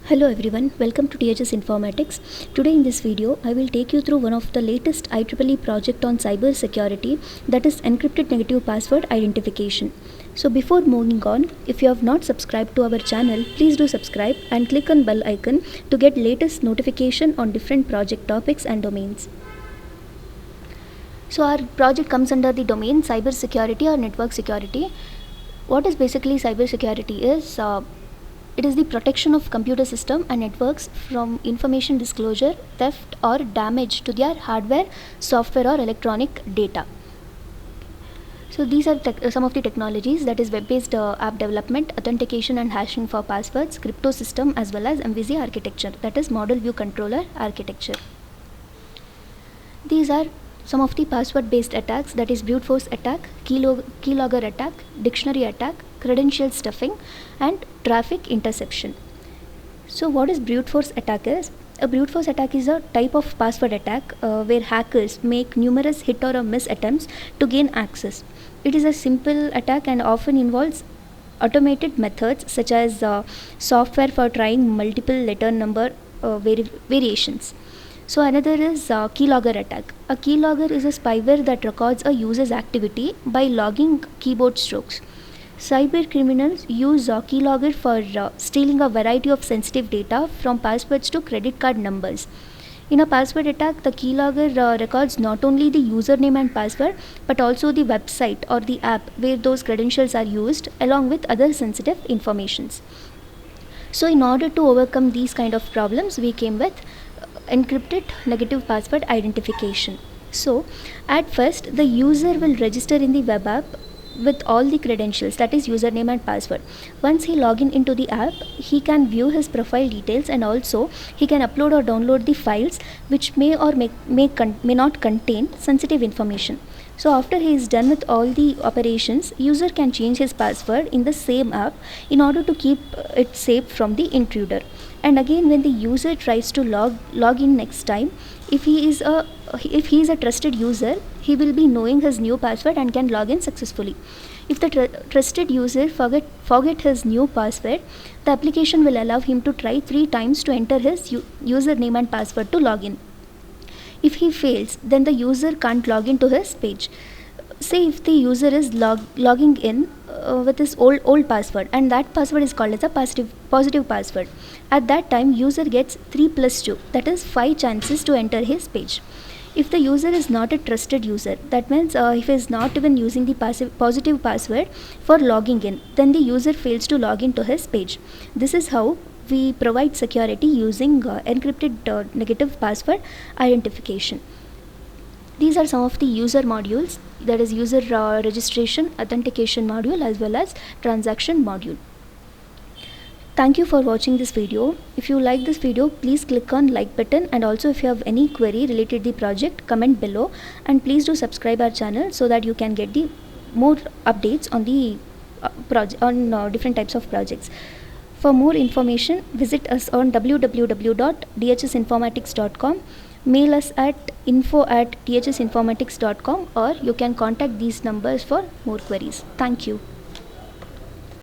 Hello everyone, welcome to THS Informatics. Today in this video, I will take you through one of the latest IEEE project on cyber security, that is encrypted negative password identification. So before moving on, if you have not subscribed to our channel, please do subscribe and click on bell icon to get latest notification on different project topics and domains. So our project comes under the domain cyber security or network security. What is basically cyber security is it is the protection of computer system and networks from information disclosure, theft or damage to their hardware, software or electronic data. So these are some of the technologies, that is web-based app development, authentication and hashing for passwords, crypto system, as well as MVC architecture, that is model view controller architecture. These are some of the password based attacks, that is brute force attack, keylogger attack, dictionary attack, credential stuffing and traffic interception. So what is brute force attack is? A brute force attack is a type of password attack where hackers make numerous hit or a miss attempts to gain access. It is a simple attack and often involves automated methods such as software for trying multiple letter number variations. So another is keylogger attack. A keylogger is a spyware that records a user's activity by logging keyboard strokes. Cyber criminals use keylogger for stealing a variety of sensitive data from passwords to credit card numbers. In a password attack, the keylogger records not only the username and password but also the website or the app where those credentials are used, along with other sensitive informations. So in order to overcome these kind of problems, we came with encrypted negative password identification. So at first, the user will register in the web app with all the credentials, that is username and password. Once he log into the app, he can view his profile details and also he can upload or download the files which may or may not contain sensitive information. So after he is done with all the operations, user can change his password in the same app in order to keep it safe from the intruder. And again, when the user tries to log in next time, if he is a trusted user, he will be knowing his new password and can log in successfully. If the trusted user forget his new password, the application will allow him to try 3 times to enter his username and password to log in. If he fails, then the user can't log into his page. Say if the user is logging in with his old password, and that password is called as a positive password. At that time, user gets 3 plus 2, that is 5 chances to enter his page. If the user is not a trusted user, that means if he is not even using the positive password for logging in, then the user fails to log into his page. This is how we provide security using encrypted negative password identification. These are some of the user modules, that is user registration, authentication module, as well as transaction module. Thank you for watching this video. If you like this video, please click on like button, and also if you have any query related to the project, comment below, and please do subscribe our channel so that you can get the more updates on the different types of projects. For more information, visit us on www.dhsinformatics.com, mail us at info@dhsinformatics.com, or you can contact these numbers for more queries. Thank you.